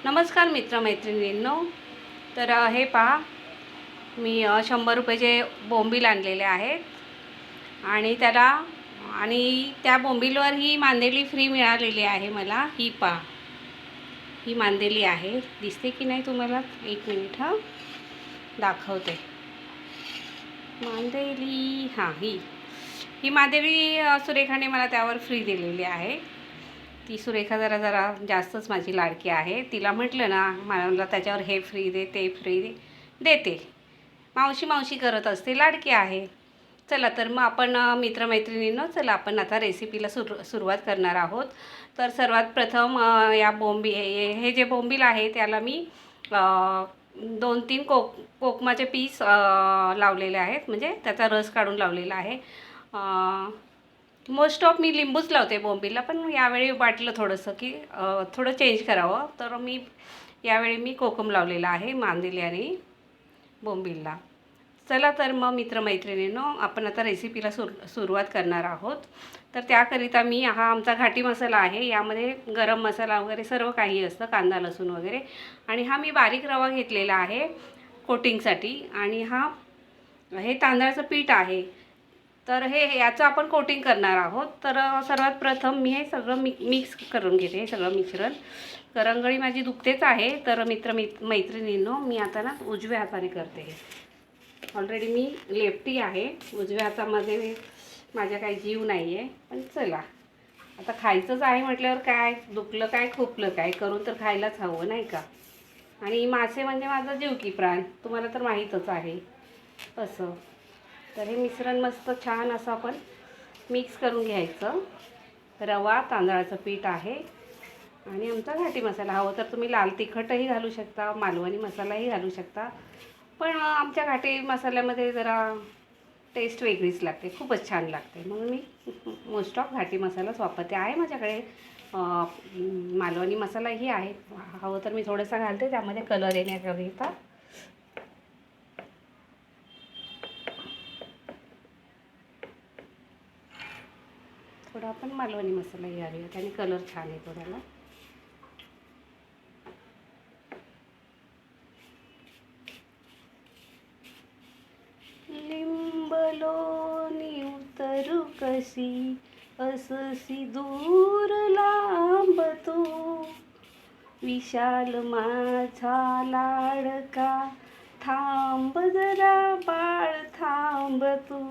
नमस्कार मित्रमैत्रिणींनो. तर हे पहा, मी 100 रुपयाचे बोंबील आणलेले आहेत आणि त्या बोंबीलवर ही मांदेली फ्री मिळालेली आहे मला. ही पहा, ही मांदेली आहे. दिसते की नाही तुम्हाला? एक मिनिट दाखवते. मांदेली, हां, ही मांदेली सुरेखाने मला त्यावर फ्री दिलेली आहे. ती सुरेखा जरा जास्तच माझी लाडकी आहे. तिला म्हटलं ना, मला त्याच्यावर हे फ्री दे, ते फ्री दे, देते. मावशी करत असते, लाडकी आहे. चला तर मग आपण मित्रमैत्रिणींनो, चला आपण आता रेसिपीला सुरुवात करणार आहोत. तर सर्वात प्रथम हे जे बोंबील आहे त्याला मी 2-3 कोकमाचे पीस लावलेले आहेत, म्हणजे त्याचा रस काढून लावलेला आहे. मोस्ट ऑफ मी लिंबूच लावते बोंबीलला, पण यावेळी वाटलं थोडंसं की थोडं चेंज करावं, तर यावेळी मी कोकम लावलेला आहे मांदेली आणि बोंबीलला. चला तर मग मित्रमैत्रिणींनो, आपण आता रेसिपीला सुरुवात करणार आहोत. तर त्याकरिता मी हा आमचा घाटी मसाला आहे. यामध्ये गरम मसाला वगैरे सर्व काही असतं, कांदा लसूण वगैरे. आणि हा मी बारीक रवा घेतलेला आहे कोटिंगसाठी. आणि हे तांदळाचं पीठ आहे. तर याचं आपण कोटिंग करणार आहोत. तर सर्वात प्रथम मी हे सगळं मिक्स करून घेते. हे सगळं मिश्रण. करंगळी माझी दुखतेच आहे. तर मैत्रिणींनो, मी आता ना उजव्या हाताने करते. ऑलरेडी मी लेफ्टी आहे. उजव्या हातामध्ये माझ्या काही जीव नाही आहे. पण चला, आता खायचंच आहे म्हटल्यावर काय दुखलं काय खुपलं काय, करून तर खायलाच हवं, नाही का? आणि मासे म्हणजे माझा जीव की प्राण, तुम्हाला तर माहीतच आहे. असं तर हे मिश्रण मस्त छान असं आपण मिक्स करून घ्यायचं. रवा, तांदळाचं पीठ आहे आणि आमचा घाटी मसाला. हवं तर तुम्ही लाल तिखटही घालू शकता, मालवणी मसालाही घालू शकता. पण आमच्या घाटी मसाल्यामध्ये जरा टेस्ट वेगळीच लागते, खूपच छान लागते. म्हणून मी मोस्ट ऑफ घाटी मसालाच वापरते. आहे माझ्याकडे मालवणी मसालाही आहे. हवं तर मी थोडासा घालते, त्यामध्ये कलर येण्याकरिता. थोडा आपण मालवणी मसालाही घालूया, त्याने कलर छान येतो त्याला. लिंबलोनी उतरू कशी, अससी दूर लांब तू, विशाल माझा लाडका, थांब जरा बाळ थांब तू.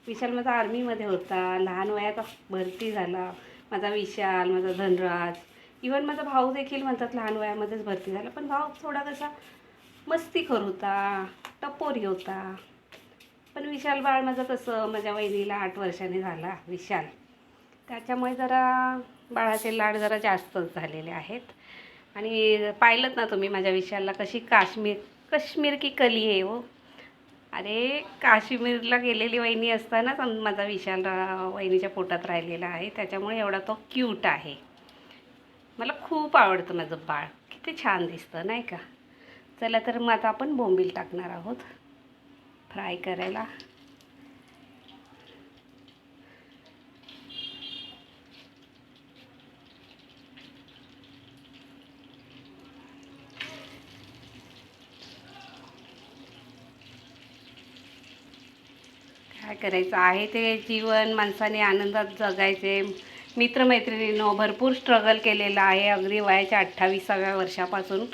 विशाल माझा आर्मीमध्ये होता, लहान वयात भरती झाला. माझा विशाल, माझा धनराज, इवन माझा भाऊ देखील म्हणतात लहान वयामध्येच भरती झाला. पण भाऊ थोडा कसा मस्तीखोर होता, टपोरी होता. पण विशाल बाळ माझं तसं, माझ्या वहिनीला 8 वर्षांनी झाला विशाल. त्याच्यामुळे जरा बाळाचे लाड जरा जास्तच झालेले आहेत. आणि पाहिलं ना तुम्ही माझ्या विशालला, कशी कश्मीर की कली आहे हो. अरे, काश्मीरला गेलेली वहिनी असतानाच माझा विशाल वहिनीच्या पोटात राहिलेला आहे. त्याच्यामुळे एवढा तो क्यूट आहे. मला खूप आवडतं माझं बाळ. किती छान दिसतं, नाही का? चला तर मग आता आपण बोंबील टाकणार आहोत फ्राय करायला. काय करायचं आहे, ते जीवन माणसाने आनंदात जगायचे. मित्रमैत्रिणींनो, भरपूर स्ट्रगल केलेलं आहे. अगदी वयाच्या 28व्या वर्षापासून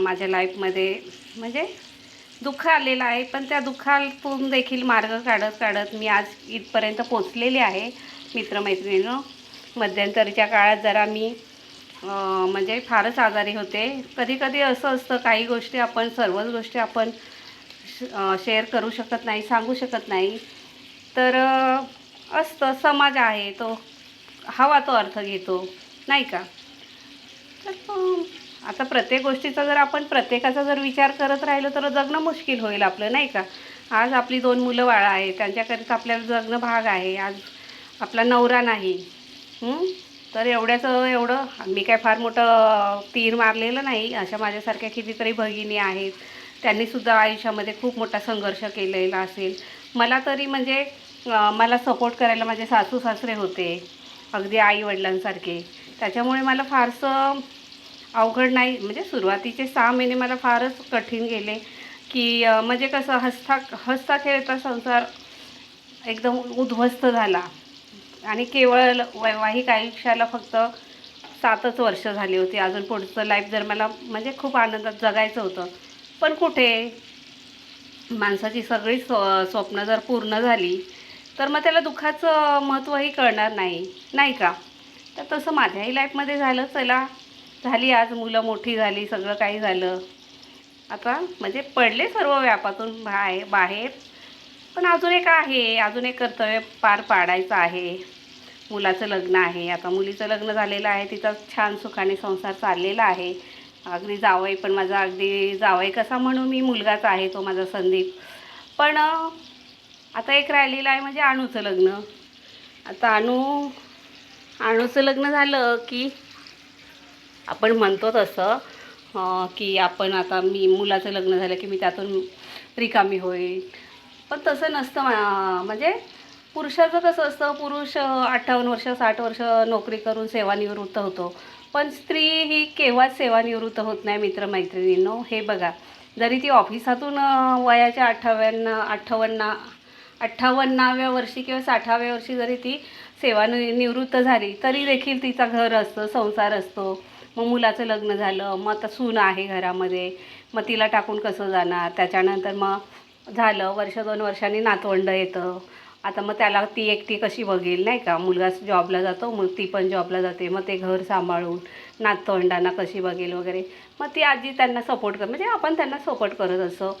माझ्या लाईफमध्ये म्हणजे दुःख आलेलं आहे. पण त्या दुःखातून देखील मार्ग काढत मी आज इथपर्यंत पोचलेले आहे. मित्रमैत्रिणींनो, मध्यंतरीच्या काळात जरा मी म्हणजे फारच आजारी होते. कधी असं असतं, काही गोष्टी आपण, सर्वच गोष्टी आपण शेअर करू शकत नाही, सांगू शकत नाही. तर असतं, समाज आहे तो हवा तो अर्थ घेतो, नाही का? तर आता प्रत्येक गोष्टीचा जर आपण प्रत्येकाचा जर विचार करत राहिलो तर जगणं मुश्किल होईल आपलं, नाही का? आज आपली 2 मुलं बाळं आहेत, त्यांच्याकरिता आपल्याला जगणं भाग आहे. आज आपला नवरा नाही, तर एवढं मी काय फार मोठं तीर मारलेलं नाही. अशा माझ्यासारख्या कितीतरी भगिनी आहेत, त्यांनीसुद्धा आयुष्यामध्ये खूप मोठा संघर्ष केलेला असेल. मला तरी म्हणजे मला सपोर्ट करायला माझे सासू सासरे होते, अगदी आईवडिलांसारखे. त्याच्यामुळे मला फारसं अवघड नाही, म्हणजे सुरुवातीचे 6 महिने मला फारच कठीण गेले, की म्हणजे कसं हसता खेळता संसार एकदम उद्ध्वस्त झाला आणि केवळ वैवाहिक आयुष्याला फक्त 7च वर्ष झाली होती. अजून पुढचं लाईफ जर मला म्हणजे खूप आनंदात जगायचं होतं. पण कुठे माणसाची सगळी स्वप्न जर पूर्ण झाली तर मग त्याला दुःखाचं महत्त्वही कळणार नाही, नाही का? तर तसं माझ्याही लाईफमध्ये झालं. चला, झाली आज मुलं मोठी झाली, सगळं काही झालं. आता म्हणजे पडले सर्व व्यापातून बाहेर. पण अजून एक आहे, अजून एक कर्तव्य पार पाडायचं आहे. मुलाचं लग्न आहे, आता मुलीचं लग्न झालेलं आहे, तिचा छान सुखाने संसार चाललेला आहे. अगदी जावई पण माझा, अगदी जावई कसा म्हणू मी, मुलगाच आहे तो माझा संदीप. पण आता एक राहिलेलं आहे म्हणजे अणूचं लग्न. आता अणूचं लग्न झालं की आपण म्हणतो तसं की आपण आता मुलाचं लग्न झालं की मी त्यातून रिकामी होईल. पण तसं नसतं. म्हणजे पुरुषाचं कसं असतं, पुरुष 58 वर्ष 60 वर्ष नोकरी करून सेवानिवृत्त होतो. पण स्त्री ही केव्हाच सेवानिवृत्त होत नाही मित्रमैत्रिणींनो. हे बघा, जरी ती ऑफिसातून वयाच्या 58व्या वर्षी किंवा 60व्या वर्षी जरी ती सेवानिवृत्त झाली तरी देखील तिचा घर असतं, संसार असतो. मग मुलाचं लग्न झालं, मग आता सून आहे घरामध्ये, मग तिला टाकून कसं जाणार? त्याच्यानंतर मग झालं वर्ष 2 वर्षांनी नातवंड येतं. आता मग त्याला ती एकटी कशी बघेल, नाही का? मुलगा जॉबला जातो, मग ती पण जॉबला जाते, मग ते घर सांभाळून नातवंडांना कशी बघेल वगैरे. मग ती आजी त्यांना सपोर्ट म्हणजे आपण त्यांना सपोर्ट करत असतो.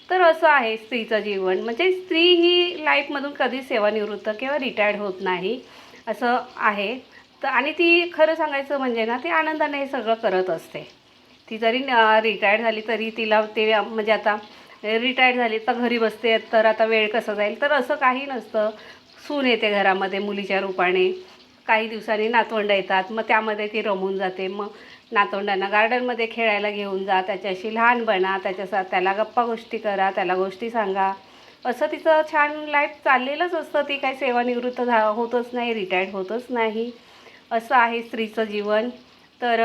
तर असं आहे स्त्रीचं जीवन. म्हणजे स्त्री ही लाईफमधून कधीच सेवानिवृत्त किंवा रिटायर्ड होत नाही, असं आहे. तर आणि ती खरं सांगायचं म्हणजे ना, ती आनंदाने हे सगळं करत असते. ती जरी रिटायर्ड झाली तरी तिला ते म्हणजे आता रिटायर्ड झाली तर घरी बसते, तर आता वेळ कसा जाईल? तर असं काही नसतं. सून येते घरामध्ये मुलीच्या रूपाने, काही दिवसांनी नातवंड येतात, मग त्यामध्ये ती रमून जाते. मग नातवंडांना गार्डनमध्ये खेळायला घेऊन जा, त्याच्याशी लहान बना, त्याला गप्पा गोष्टी करा, त्याला गोष्टी सांगा. असं तिचं छान लाईफ चाललेलंच असतं. ती काही सेवानिवृत्त होतच नाही, रिटायर्ड होतच नाही. असं आहे स्त्रीचं जीवन. तर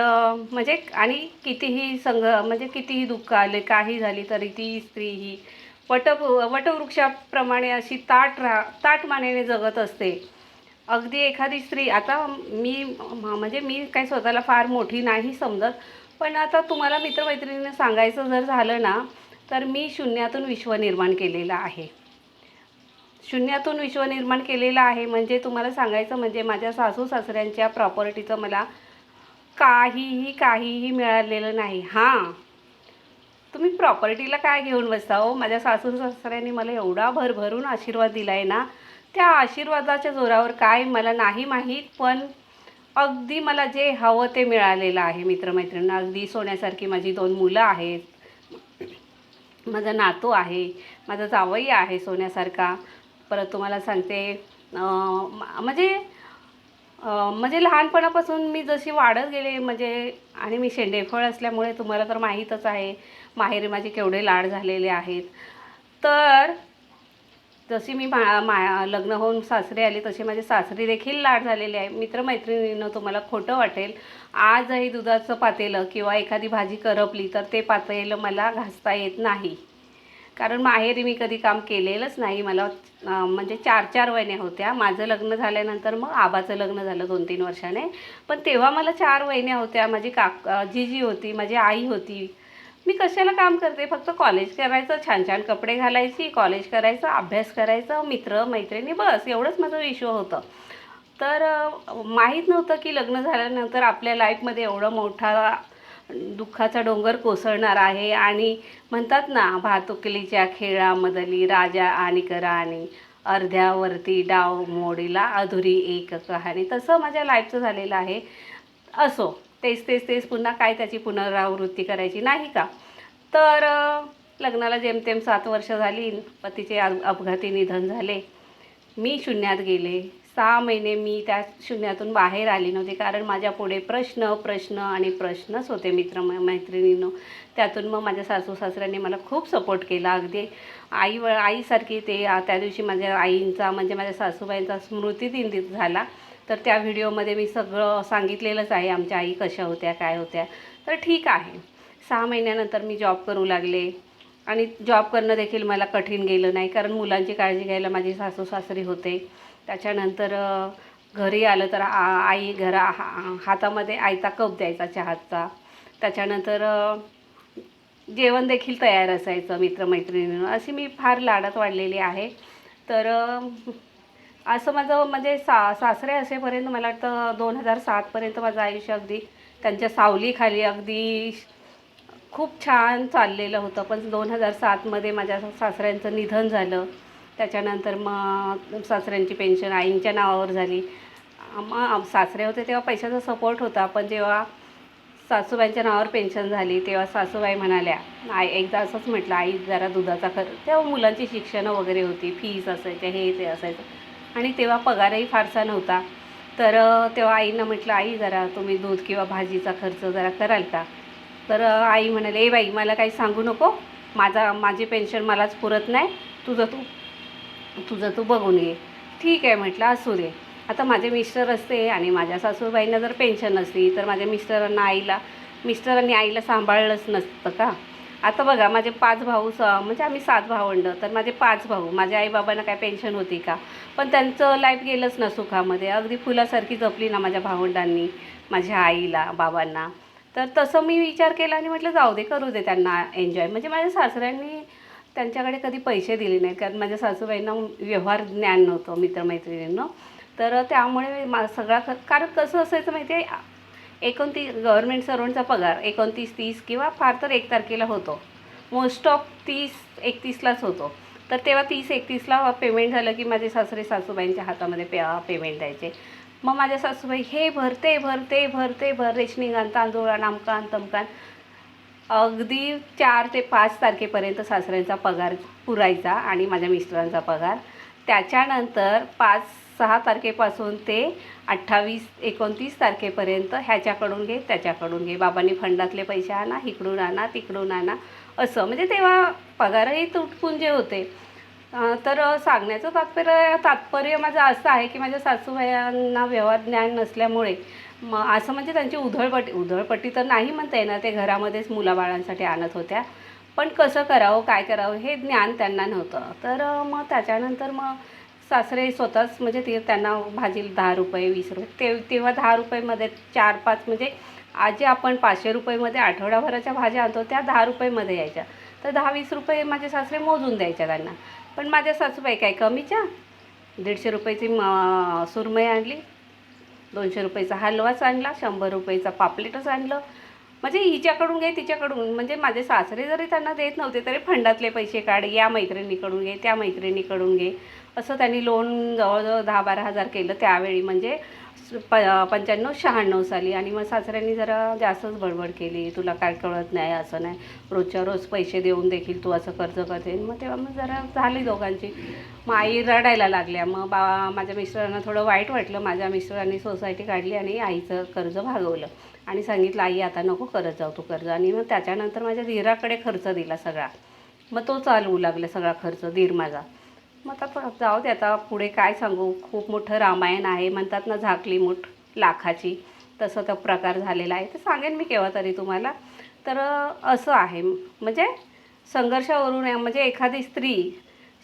म्हणजे आणि कितीही म्हणजे कितीही दुःख आले, काही झाली तरी ती स्त्री ही वटवृक्षाप्रमाणे अशी ताठ मानेने जगत असते. अगदी एखादी स्त्री, आता म्हणजे मी काही स्वतःला फार मोठी नाही समजत, पण आता तुम्हाला मित्रमैत्रिणींना सांगायचं जर झालं ना, तर मी शून्यातून विश्व निर्माण केलेलं आहे. शून्यातून विश्व निर्माण केलेलं आहे म्हणजे तुम्हाला सांगायचं म्हणजे माझ्या सासू सासऱ्यांच्या प्रॉपर्टीचं मला काहीही मिळालेलं नाही. हां, तुम्ही प्रॉपर्टीला काय घेऊन बसता हो? माझ्या सासू सासऱ्यांनी मला एवढा भरभरून आशीर्वाद दिला आहे ना, त्या आशीर्वादाच्या जोरावर काय मला नाही माहीत, पण अगदी मला जे हवं ते मिळालेलं आहे मित्रमैत्रिणींना. अगदी सोन्यासारखी माझी 2 मुलं आहेत, माझा नातू आहे, माझा जावई आहे सोन्यासारखा. परत तुम्हाला सांगते म्हणजे लहानपणापासून मी जशी वाढत गेले म्हणजे, आणि मी शेंडेफळ असल्यामुळे तुम्हाला तर माहीतच आहे माहेरी माझे केवढे लाड झालेले आहेत. तर जशी मी लग्न होऊन सासरी आली तशी माझे सासरी देखील लाड झालेले आहे. मित्रमैत्रिणींनो, तुम्हाला खोटं वाटेल, आजही दुधाचं पातेलं किंवा एखादी भाजी करपली तर ते पातेलं मला घासता येत नाही. कारण माहेरी मी कधी काम केलेलंच नाही. मला म्हणजे 4-4 वहिन्या होत्या. माझं लग्न झाल्यानंतर मग आबाचं लग्न झालं 2-3 वर्षाने. पण तेव्हा मला 4 वहिन्या होत्या. माझी जीजी होती, माझी आई होती. मी कशाला काम करते? फक्त कॉलेज करायचं, छान छान कपडे घालायची, कॉलेज करायचं, अभ्यास करायचं, मित्र मैत्रिणी, बस एवढंच माझं विश्व होतं. तर माहीत नव्हतं की लग्न झाल्यानंतर आपल्या लाईफमध्ये एवढा मोठा दुःखाचा डोंगर कोसळणार आहे. आणि म्हणतात ना, भातुकलीच्या खेळामधली राजा आणि राणी, अर्ध्यावरती डाव मोडीला अधुरी एक कहाणी, तसं माझ्या लाईफचं झालेलं आहे. असो, तेच पुन्हा काय त्याची पुनरावृत्ती करायची नाही का? तर लग्नाला जेमतेम 7 वर्ष झाली, पतीचे अपघाती निधन झाले, मी शून्यात गेले. 6 महिने मी त्या शून्यातून बाहेर आली नव्हती, कारण माझ्यापुढे प्रश्न आणि प्रश्नच होते मैत्रिणींनो. त्यातून मग माझ्या सासू सासऱ्यांनी मला खूप सपोर्ट केला. अगदी आईसारखी ते त्या दिवशी माझ्या आईंचा म्हणजे माझ्या सासूबाईंचा स्मृतिदिन झाला. तर त्या व्हिडिओमध्ये मी सगळं सांगितलेलंच आहे, आमच्या आई कशा होत्या, काय होत्या. तर ठीक आहे. 6 महिन्यानंतर मी जॉब करू लागले आणि जॉब करणं देखील मला कठीण गेलं नाही, कारण मुलांची काळजी घ्यायला माझे सासू सासरे होते. त्याच्यानंतर घरी आलं तर आई हातामध्ये आयता कप द्यायचा चहाचा. त्याच्यानंतर जेवण देखील तयार असायचं मित्रमैत्रिणींना. अशी मी फार लाडात वाढलेली आहे. तर असं माझं म्हणजे सासरे असेपर्यंत मला वाटतं 2007पर्यंत माझं आयुष्य अगदी त्यांच्या सावलीखाली अगदी खूप छान चाललेलं होतं. पण 2007मध्ये माझ्या सासऱ्यांचं निधन झालं. त्याच्यानंतर मग सासऱ्यांची पेन्शन आईंच्या नावावर झाली. मग सासरे होते तेव्हा पैशाचा सपोर्ट होता, पण जेव्हा सासूबाईंच्या नावावर पेन्शन झाली तेव्हा सासूबाई म्हणाल्या, एकदा असंच म्हटलं, आई जरा दुधाचा खर्च, तेव्हा मुलांची शिक्षणं वगैरे होती, फीस असायच्या, हे ते असायचं आणि तेव्हा पगारही फारसा नव्हता. तर तेव्हा आईंना म्हटलं, आई जरा तुम्ही दूध किंवा भाजीचा खर्च जरा कराल का? तर आई म्हणाले, ए बाई मला काही सांगू नको, माझी पेन्शन मलाच पुरत नाही, तुझं तू बघून घे. ठीक आहे म्हटलं, असू दे. आता माझे मिस्टर असते आणि माझ्या सासूबाईंना जर पेन्शन नसती तर माझ्या मिस्टरांनी आईला सांभाळलंच नसतं का? आता बघा, माझे 5 भाऊ, म्हणजे आम्ही 7 भावंडं, तर माझे 5 भाऊ, माझ्या आईबाबांना काय पेन्शन होती का? पण त्यांचं लाईफ गेलंच ना सुखामध्ये. अगदी फुलासारखी जपली ना माझ्या भावंडांनी माझ्या आईला, बाबांना. तर तसं मी विचार केला आणि म्हटलं जाऊ दे, करू दे त्यांना एन्जॉय. म्हणजे माझ्या सासऱ्यांनी त्यांच्याकडे कधी पैसे दिले नाहीत, कारण माझ्या सासूबाईंना व्यवहार ज्ञान नव्हतं मित्रमैत्रिणींना. तर त्यामुळे सगळा कारण कसं असायचं माहिती आहे, 29 गव्हर्नमेंट सर्वंटचा पगार 29, 30 किंवा फार तर 1 तारखेला होतो. मोस्ट ऑफ 30-31लाच होतो. तर तेव्हा 30-31ला पेमेंट झालं की माझे सासरे सासूबाईंच्या हातामध्ये पेमेंट द्यायचे. मग माझ्या सासूबाई हे भर रेशनिंग तांदूळ आण, अमकान तमकान. अगदी 4 ते 5 तारखेपर्यंत सासऱ्यांचा पगार पुरायचा आणि माझ्या मिस्टरांचा पगार. त्याच्यानंतर 5-6 तारखेपासून ते 28-29 तारखेपर्यंत ह्याच्याकडून घे, त्याच्याकडून घे, बाबांनी फंडातले पैसे आणा, इकडून आणा, तिकडून आणा, असं. म्हणजे तेव्हा पगारही तुटपुंजे होते. तर सांगण्याचं तात्पर्य माझं असं आहे की माझ्या सासूबाईंना व्यवहार ज्ञान नसल्यामुळे मग असं म्हणजे त्यांची उधळपट्टी तर नाही म्हणता येणार, ते घरामध्येच मुलाबाळांसाठी आणत होत्या. पण कसं करावं, काय करावं हे ज्ञान त्यांना नव्हतं. तर मग त्याच्यानंतर मग सासरे स्वतःच म्हणजे त्यांना भाजीला 10 रुपये, 20 रुपये, तेव्हा 10 रुपयेमध्ये 4-5 म्हणजे आज जे आपण 500 रुपयेमध्ये आठवडाभराच्या भाज्या आणतो त्या 10 रुपयेमध्ये यायच्या. तर 10-20 रुपये माझे सासरे मोजून द्यायच्या त्यांना. पण माझ्या सासूबाई काय कमीच्या, 150 रुपयाची सुरमई आणली, 200 रुपयाचा हलवाच आणला, 100 रुपयाचा पापलेटच आणलं. म्हणजे हिच्याकडून घे, तिच्याकडून. म्हणजे माझे सासरे जरी त्यांना देत नव्हते तरी फंडातले पैसे काढ, या मैत्रिणीकडून घे, त्या मैत्रिणीकडून घे, असं त्यांनी लोन जवळजवळ 10-12 हजार केलं त्यावेळी, म्हणजे 95-96 साली. आणि मग सासऱ्यांनी जरा जास्तच बडबड केली, तुला काय कळत नाही, असं नाही, रोजच्या रोज पैसे देऊन देखील तू असं कर्ज करते. मग तेव्हा मग जरा झाली दोघांची. मग आई रडायला लागल्या. मग माझ्या मिस्टरांना थोडं वाईट वाटलं. माझ्या मिस्टरांनी सोसायटी काढली आणि आईचं कर्ज भागवलं आणि सांगितलं, आई आता नको करत जाऊ तू कर्ज. आणि मग त्याच्यानंतर माझ्या धीराकडे खर्च दिला सगळा. मग तो चालवू लागला सगळा खर्च, धीर माझा. मग आता जाऊ दे, आता पुढे काय सांगू, खूप मोठं रामायण आहे. म्हणतात ना, झाकली मूठ लाखाची, तसं तो प्रकार झालेला आहे. ते सांगेन मी केव्हा तरी तुम्हाला. तर असं आहे, म्हणजे संघर्षावरून म्हणजे एखादी स्त्री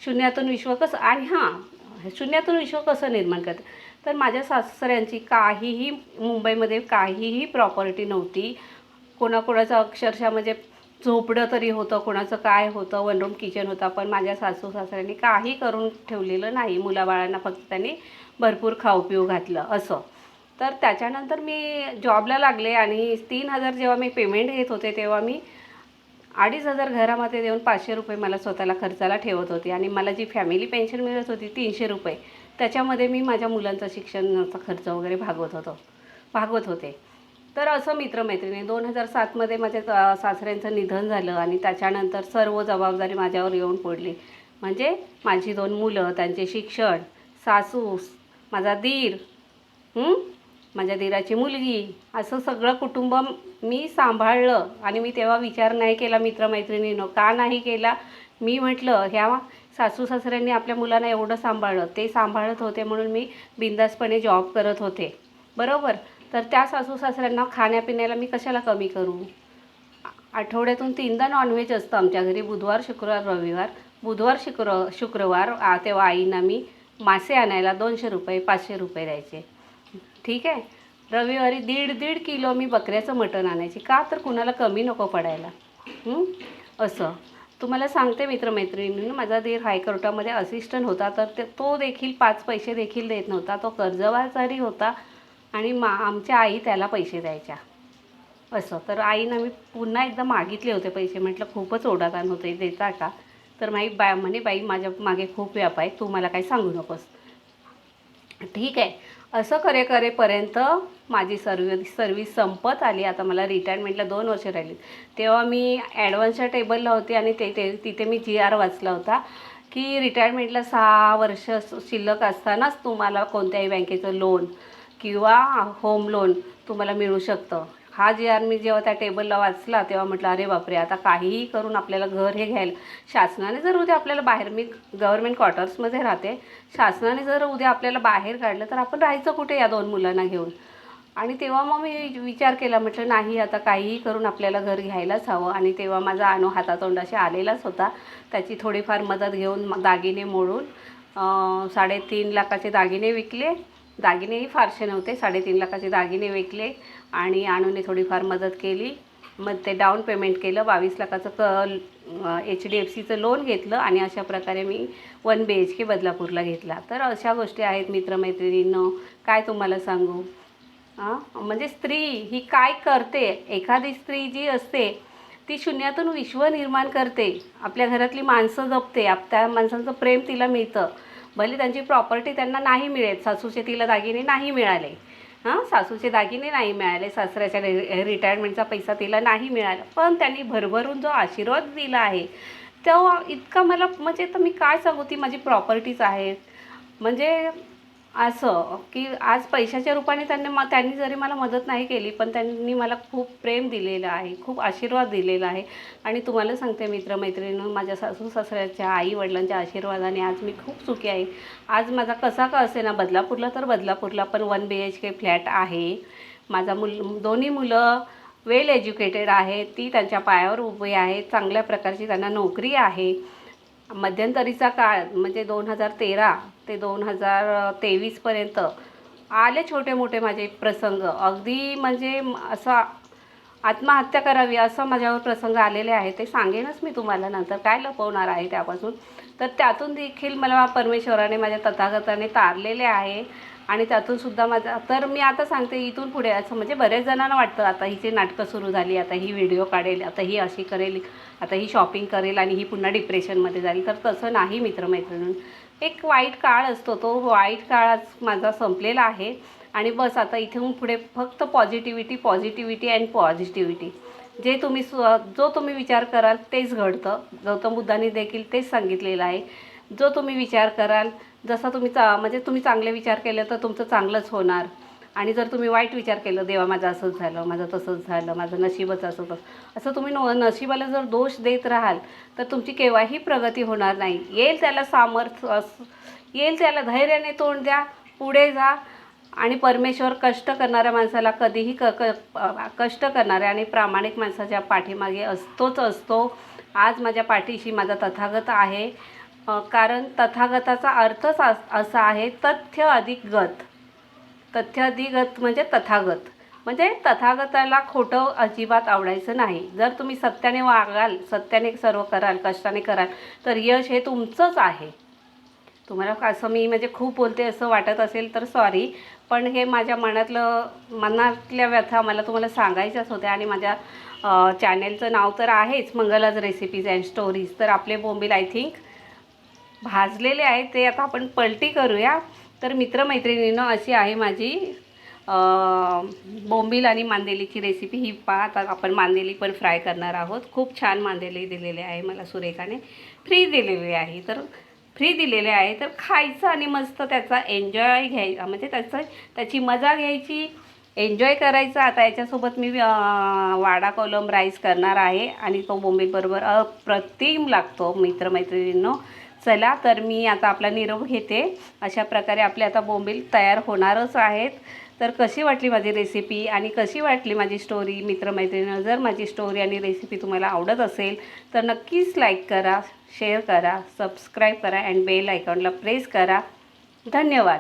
शून्यातून विश्व कसं, आणि शून्यातून विश्व कसं निर्माण करते. तर माझ्या सासऱ्यांची काहीही मुंबईमध्ये काहीही प्रॉपर्टी नव्हती. कोणाकोणाचं अक्षरशः म्हणजे झोपडं तरी होतं, कोणाचं काय होतं, 1 रूम किचन होता. पण माझ्या सासू सासऱ्यांनी काही करून ठेवलेलं नाही. मुलाबाळांना फक्त त्यांनी भरपूर खाऊ पिऊ घातलं असं. तर त्याच्यानंतर मी जॉबला लागले आणि 3,000 जेव्हा मी पेमेंट घेत होते तेव्हा मी 2,500 घरामध्ये देऊन 500 रुपये मला स्वतःला खर्चाला ठेवत होते. आणि मला जी फॅमिली पेन्शन मिळत होती 300 रुपये, त्याच्यामध्ये मी माझ्या मुलांचा शिक्षणाचा खर्च वगैरे भागवत होते. तर असं मित्रमैत्रिणी 2007मध्ये माझ्या सासऱ्यांचं निधन झालं आणि त्याच्यानंतर सर्व जबाबदारी माझ्यावर येऊन पडली. म्हणजे माझी 2 मुलं, त्यांचे शिक्षण, सासू, माझा दीर, माझ्या दीराची मुलगी, असं सगळं कुटुंब मी सांभाळलं. आणि मी तेव्हा विचार नाही केला मित्रमैत्रिणीनं, का नाही केला. मी म्हटलं ह्या सासू सासऱ्यांनी आपल्या मुलांना एवढं सांभाळलं, ते सांभाळत होते म्हणून मी बिनधास्तपणे जॉब करत होते, बरोबर. तर त्या सासू सासऱ्यांना खाण्यापिण्याला मी कशाला कमी करू. आठवड्यातून 3दा नॉनव्हेज असतं आमच्या घरी, बुधवार शुक्रवार रविवार. बुधवार शुक्रवार तेव्हा आईंना मी मासे आणायला 200 रुपये 500 रुपये द्यायचे, ठीक आहे. रविवारी 1.5 किलो मी बकऱ्याचं मटण आणायची, का तर कुणाला कमी नको पडायला. असं तुम्हाला सांगते मित्रमैत्रिणींनो, माझा दीर हायकोर्टामध्ये असिस्टंट होता, तर तो देखील 5 पैसे देखील देत नव्हता. तो कर्जबाजारी होता आणि आमच्या आई त्याला पैसे द्यायच्या. असं तर आईनं मी पुन्हा एकदा मागितले होते पैसे. म्हटलं खूपच ओढाताण होते, देता का. तर म्हणे बाई माझ्या मागे खूप व्याप आहे, तू मला काही सांगू नकोस. ठीक आहे. असं करेपर्यंत माझी सर्विस संपत आली. आता मला रिटायरमेंटला 2 वर्ष राहिली. तेव्हा मी ॲडव्हान्सच्या टेबलला होते आणि तिथे मी GR वाचला होता की रिटायरमेंटला 6 वर्ष शिल्लक असतानाच तुम्हाला कोणत्याही बँकेचं लोन किंवा होम लोन तुम्हाला मिळू शकतं. हा GR मी जेव्हा त्या टेबलला वाचला तेव्हा म्हटलं अरे बापरे, आता काहीही करून आपल्याला घर हे घ्यायला, शासनाने जर उद्या आपल्याला बाहेर, मी गव्हर्नमेंट क्वार्टर्समध्ये राहते, शासनाने जर उद्या आपल्याला बाहेर काढलं तर आपण राहायचं कुठे या 2 मुलांना घेऊन. आणि तेव्हा मग मी विचार केला, म्हटलं नाही आता काहीही करून आपल्याला घर घ्यायलाच हवं. आणि तेव्हा माझा अनु हातातोंडाशी आलेलाच होता. त्याची थोडीफार मदत घेऊन दागिने मोडून 3.5 लाखाचे दागिने विकले. दागिनेही फारसे नव्हते, 3.5 लाखाचे दागिने विकले आणि अनुने थोडीफार मदत केली. मग ते डाऊन पेमेंट केलं, 22 लाखाचं HDFCचं लोन घेतलं आणि अशा प्रकारे मी 1 BHK बदलापूरला घेतला. तर अशा गोष्टी आहेत मित्रमैत्रिणींनो, काय तुम्हाला सांगू. म्हणजे स्त्री ही काय करते, एखादी स्त्री जी असते ती शून्यातून विश्व निर्माण करते, आपल्या घरातली माणसं जपते, त्या माणसांचं प्रेम तिला मिळतं. भले त्यांची प्रॉपर्टी त्यांना नाही मिळेल, सासूचे तिला दागिने नाही मिळाले, सासूचे दागिने नाही मिळाले, सासऱ्याच्या रिटायरमेंटचा पैसा तिला नाही मिळाला, पण त्यांनी भरभरून जो आशीर्वाद दिला आहे तो इतका मला, म्हणजे तर मी काय सांगू, ती माझी प्रॉपर्टीच आहे. म्हणजे असं की आज पैशाच्या रूपाने त्यांनी जरी मला मदत नाही केली, पण त्यांनी मला खूप प्रेम दिलेलं आहे, खूप आशीर्वाद दिलेला आहे. आणि तुम्हाला सांगते मित्रमैत्रिणींनो, माझ्या सासू सासऱ्याच्या आई वडिलांच्या आशीर्वादाने आज मी खूप सुखी आहे. आज माझा कसा का असेना, बदलापूरला पण 1 BHK फ्लॅट आहे. माझा दोन्ही मुलं वेल एज्युकेटेड आहेत, ती त्यांच्या पायावर उभी आहेत, चांगल्या प्रकारची त्यांना नोकरी आहे. मध्यंतरीचा काळ म्हणजे 2013 ते 2023पर्यंत आले छोटे मोठे माझे प्रसंग, अगदी म्हणजे असा आत्महत्या करावी असं माझ्यावर प्रसंग आलेले आहेत. ते सांगेनच मी तुम्हाला नंतर, काय लपवणार आहे त्यापासून. तर त्यातून देखील मला परमेश्वराने, माझ्या तथागताने तारलेले आहे. आणि त्यातूनसुद्धा तर मी आता सांगते इथून पुढे असं, म्हणजे बरेच जणांना वाटतं आता हिची नाटकं सुरू झाली, आता ही व्हिडिओ काढेल, आता ही अशी करेल, आता ही शॉपिंग करेल आणि ही पुन्हा डिप्रेशनमध्ये जाईल. तर तसं नाही मित्रमैत्रिणी. एक वाईट काळ असतो, तो वाईट काळ माझा संपलेला आहे. आणि बस आता इथून पुढे फक्त पॉझिटिव्हिटी अँड पॉझिटिव्हिटी. जो तुम्ही विचार कराल तेच घडतं. गौतम बुद्धांनी देखील तेच सांगितलेलं आहे. जो तुम्ही विचार कराल, जसा म्हणजे तुम्ही चांगले विचार केले तर तुमचं चांगलंच होणार. आणि जर तुम्ही वाईट विचार केलं, देवा माझं असंच झालं, माझं तसंच झालं, माझं नशीबच असं तुम्ही नशिबाला जर दोष देत राहाल तर तुमची केव्हाही प्रगती होणार नाही. येईल त्याला सामर्थ्य, येईल त्याला धैर्याने तोंड द्या, पुढे जा. आणि परमेश्वर कष्ट करणाऱ्या माणसाला कधीही कष्ट करणाऱ्या आणि प्रामाणिक माणसाच्या पाठीमागे असतोच असतो. आज माझ्या पाठीशी माझा तथागत आहे. कारण तथागताचा अर्थच असा आहे, तथ्य अधिक गत. तथ्य अधिक गत म्हणजे तथागत. म्हणजे तथागताला खोटं अजिबात आवडायचं नाही. जर तुम्ही सत्याने वागाल, सत्याने सर्व कराल, कष्टाने कराल तर यश हे तुमचंच आहे. तुम्हाला असं मी म्हणजे खूप बोलते असं वाटत असेल तर सॉरी, पण हे माझ्या मनातल्या व्यथा मला तुम्हाला सांगायच्याच होत्या. आणि माझ्या चॅनेलचं नाव तर आहेच, मंगलाज रेसिपीज अँड स्टोरीज. तर आपले बोंबील आय थिंक भाजलेले आहेत, ते आता आपण पलटी करूया. तर मित्रमैत्रिणींनो, अशी आहे माझी बोंबील आणि मांदेलीची रेसिपी. ही आता आपण मांदेली पण फ्राय करणार आहोत. खूप छान मांदेली दिलेले आहे मला सुरेखाने, फ्री दिलेली आहे. तर खायचं आणि मस्त त्याचा एन्जॉय घ्यायचा, म्हणजे त्याची मजा घ्यायची. एन्जॉय करायचं. आता याच्यासोबत मी वाडा कोलम राईस करणार आहे आणि तो बोंबीलबरोबर अप्रतिम लागतो मित्रमैत्रिणींनो. चला तर मी आता आपला निरोप घेते. अशा प्रकारे आपले आता बोंबील तयार होणारच आहेत. तर कशी वाटली माझी रेसिपी आणि कशी वाटली माझी स्टोरी मित्रमैत्रिणींनो, जर माझी स्टोरी आणि रेसिपी तुम्हाला आवडत असेल तर नक्कीच लाईक करा, शेअर करा, सबस्क्राईब करा अँड बेल आयकॉनला प्रेस करा. धन्यवाद.